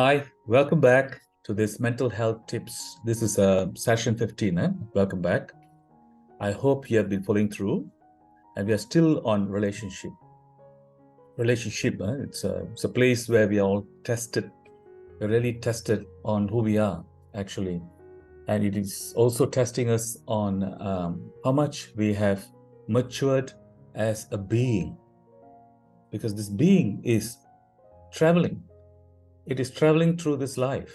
Hi, welcome back to this mental health tips. This is session 15. Welcome back. I hope you have been following through, and we are still on relationship. It's a place where we are all tested. We're really tested on who we are, actually. And it is also testing us on how much we have matured as a being. Because this being is traveling. It is traveling through this life.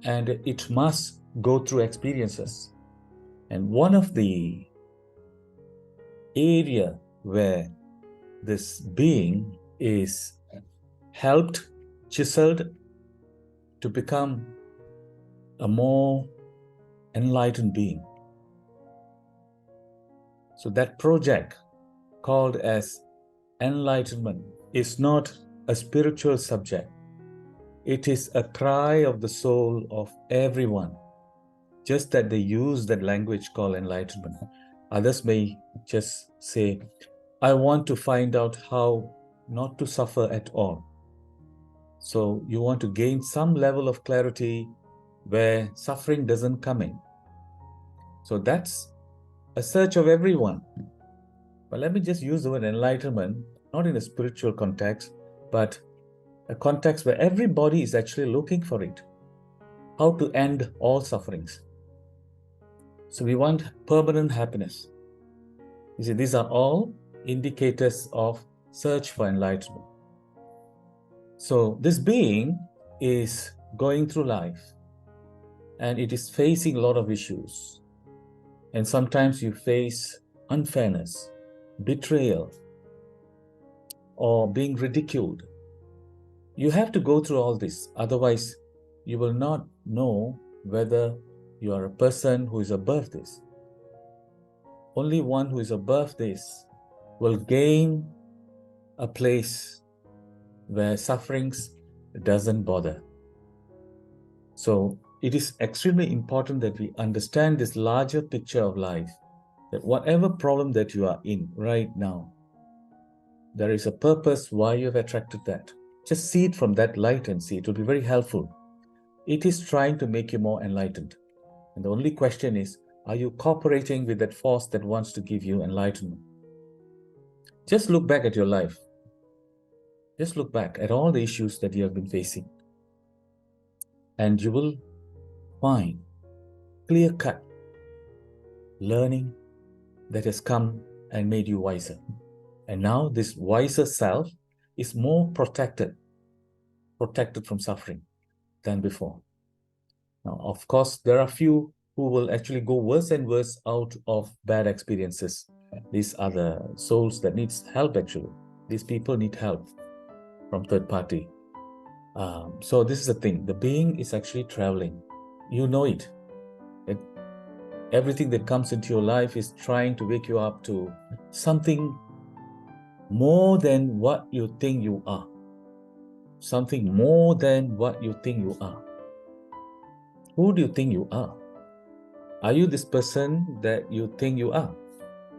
And it must go through experiences. And one of the area where this being is helped, chiseled to become a more enlightened being. So that project called as enlightenment is not a spiritual subject. It is a cry of the soul of everyone. Just that they use that language called enlightenment. Others may just say, I want to find out how not to suffer at all. So you want to gain some level of clarity where suffering doesn't come in. So that's a search of everyone. But let me just use the word enlightenment, not in a spiritual context, but a context where everybody is actually looking for it. How to end all sufferings. So we want permanent happiness. You see, these are all indicators of search for enlightenment. So this being is going through life and it is facing a lot of issues. And sometimes you face unfairness, betrayal, or being ridiculed. You have to go through all this. Otherwise, you will not know whether you are a person who is above this. Only one who is above this will gain a place where sufferings doesn't bother. So it is extremely important that we understand this larger picture of life, that whatever problem that you are in right now, there is a purpose why you have attracted that. Just see it from that light and see. It will be very helpful. It is trying to make you more enlightened. And the only question is, are you cooperating with that force that wants to give you enlightenment? Just look back at your life. Just look back at all the issues that you have been facing. And you will find clear-cut learning that has come and made you wiser. And now this wiser self is more protected from suffering than before. Now, of course, there are few who will actually go worse and worse out of bad experiences. These are the souls that needs help, actually. These people need help from third party. So this is the thing. The being is actually traveling. You know it. Everything that comes into your life is trying to wake you up to something more than what you think you are. Something more than what you think you are. Who do you think you are? Are you this person that you think you are?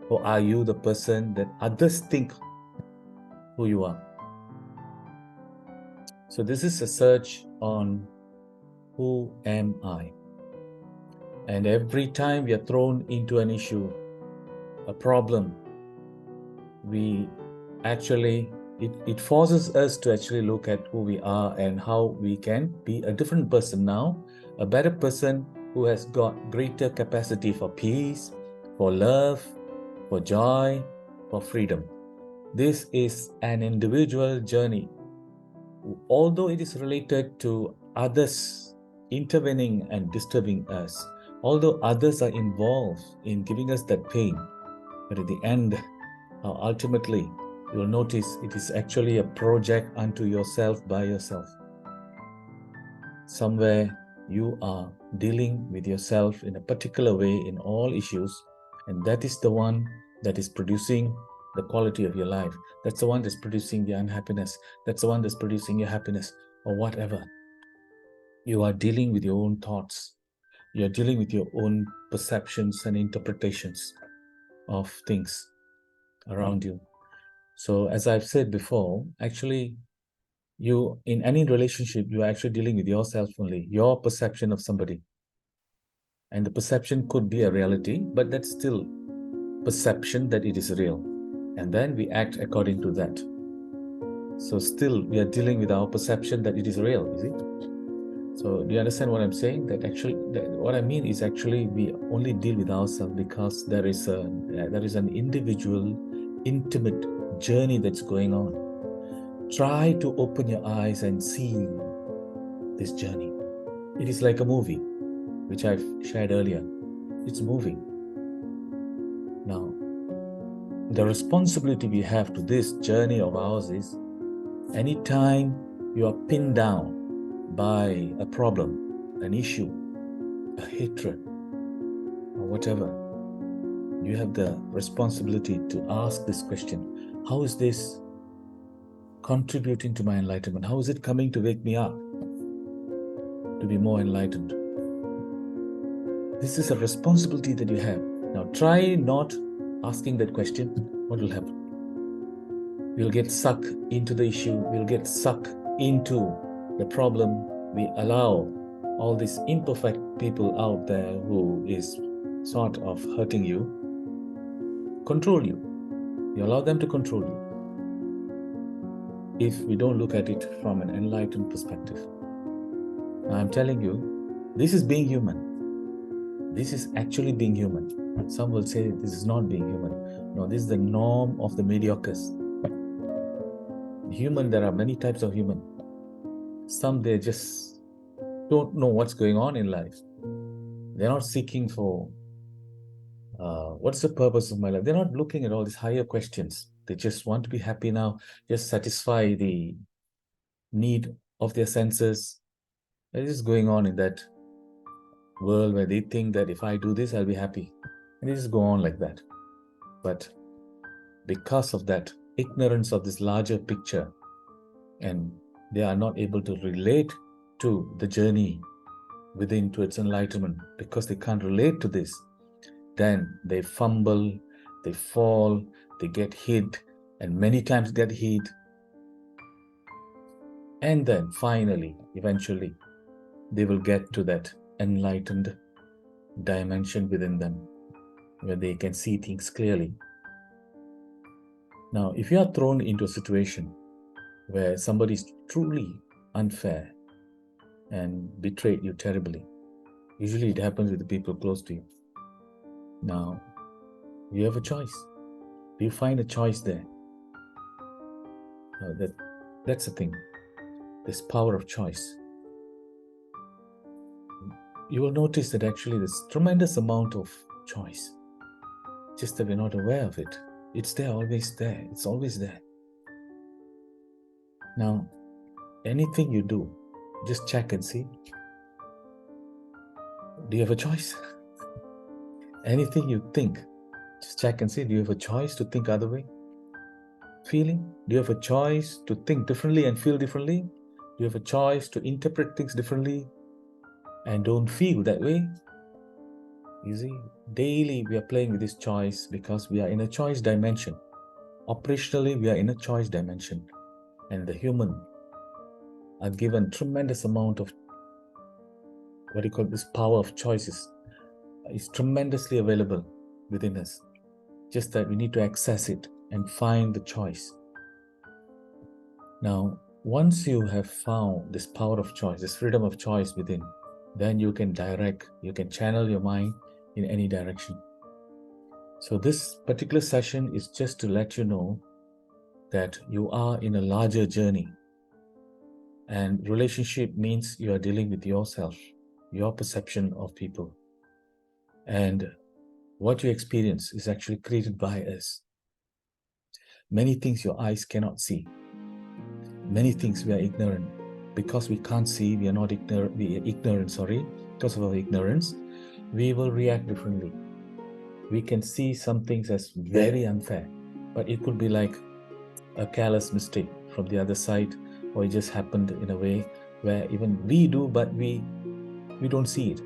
Or are you the person that others think who you are? So this is a search on who am I? And every time we are thrown into an issue, a problem, we actually, it forces us to actually look at who we are and how we can be a different person now, a better person who has got greater capacity for peace, for love, for joy, for freedom. This is an individual journey. Although it is related to others intervening and disturbing us, although others are involved in giving us that pain, but at the end, ultimately, you will notice it is actually a project unto yourself by yourself. Somewhere you are dealing with yourself in a particular way in all issues, and that is the one that is producing the quality of your life. That's the one that's producing the unhappiness. That's the one that's producing your happiness, or whatever. You are dealing with your own thoughts. You are dealing with your own perceptions and interpretations of things around you. So as I've said before, actually, You, in any relationship, you are actually dealing with yourself only, your perception of somebody. And the perception could be a reality, but that's still perception that it is real. And then we act according to that. So still we are dealing with our perception that it is real, is it? So do you understand what I'm saying? That actually, what I mean is actually we only deal with ourselves because there is an individual, intimate journey that's going on. Try to open your eyes and see this journey. It is like a movie, which I've shared earlier. It's moving. Now, the responsibility we have to this journey of ours is, anytime you are pinned down by a problem, an issue, a hatred, or whatever, you have the responsibility to ask this question: how is this contributing to my enlightenment? How is it coming to wake me up to be more enlightened? This is a responsibility that you have. Now, try not asking that question. What will happen? We'll get sucked into the issue. We'll get sucked into the problem. We allow all these imperfect people out there who is sort of hurting you, control you. You allow them to control you. If we don't look at it from an enlightened perspective. Now, I'm telling you, this is being human. This is actually being human. Some will say this is not being human. No, this is the norm of the mediocres. Human, there are many types of human. Some, they just don't know what's going on in life. They're not seeking for what's the purpose of my life. They're not looking at all these higher questions. They just want to be happy now, just satisfy the need of their senses. What is going on in that world where they think that if I do this, I'll be happy. And they just go on like that. But because of that ignorance of this larger picture, and they are not able to relate to the journey within to its enlightenment, because they can't relate to this, then they fumble, they fall, they get hit, and many times get hit. And then finally, eventually, they will get to that enlightened dimension within them, where they can see things clearly. Now, if you are thrown into a situation where somebody is truly unfair and betrayed you terribly, usually it happens with the people close to you. Now, you have a choice. Do you find a choice there? That's the thing. This power of choice. You will notice that actually there's tremendous amount of choice. Just that we're not aware of it. It's there, always there. It's always there. Now, anything you do, just check and see. Do you have a choice? Anything you think, just check and see. Do you have a choice to think other way? Feeling? Do you have a choice to think differently and feel differently? Do you have a choice to interpret things differently and don't feel that way? You see, daily we are playing with this choice because we are in a choice dimension. Operationally, we are in a choice dimension. And the human are given tremendous amount of, this power of choices is tremendously available within us. Just that we need to access it and find the choice. Now, once you have found this power of choice, this freedom of choice within, then you can direct, you can channel your mind in any direction. So this particular session is just to let you know that you are in a larger journey. And relationship means you are dealing with yourself, your perception of people. And what you experience is actually created by us. Many things your eyes cannot see. Many things we are ignorant. Because we can't see, we are not ignorant, because of our ignorance, we will react differently. We can see some things as very unfair, but it could be like a careless mistake from the other side, or it just happened in a way where even we do, but we don't see it.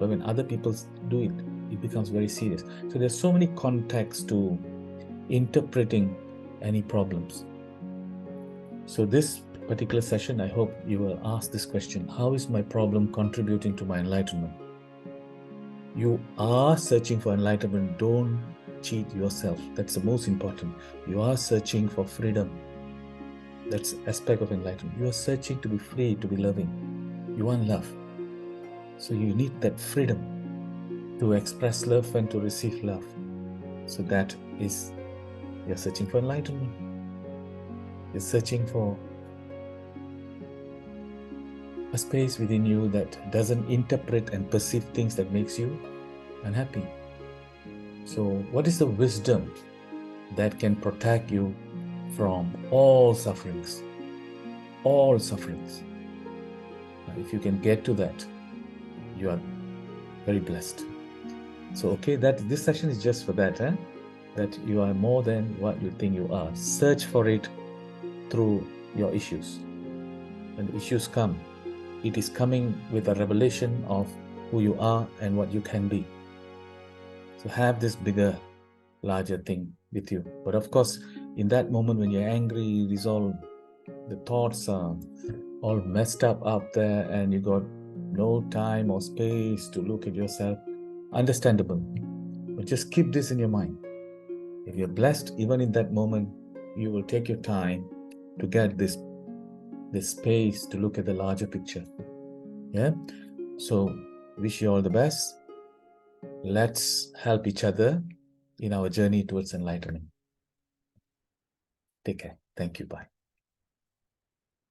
But when other people do it, it becomes very serious. So there's so many contexts to interpreting any problems. So this particular session, I hope you will ask this question: how is my problem contributing to my enlightenment? You are searching for enlightenment. Don't cheat yourself. That's the most important. You are searching for freedom. That's aspect of enlightenment. You are searching to be free, to be loving. You want love. So you need that freedom to express love and to receive love. So that is, you're searching for enlightenment. You're searching for a space within you that doesn't interpret and perceive things that makes you unhappy. So what is the wisdom that can protect you from all sufferings? All sufferings. If you can get to that, you are very blessed. So, okay, this session is just for that, that you are more than what you think you are. Search for it through your issues. When the issues come, it is coming with a revelation of who you are and what you can be. So have this bigger, larger thing with you. But of course, in that moment when you're angry, it is all, the thoughts are all messed up there, and you got no time or space to look at yourself. Understandable. But just keep this in your mind. If you're blessed, even in that moment, you will take your time to get this space to look at the larger picture. Yeah. So wish you all the best. Let's help each other in our journey towards enlightenment. Take care. Thank you. Bye.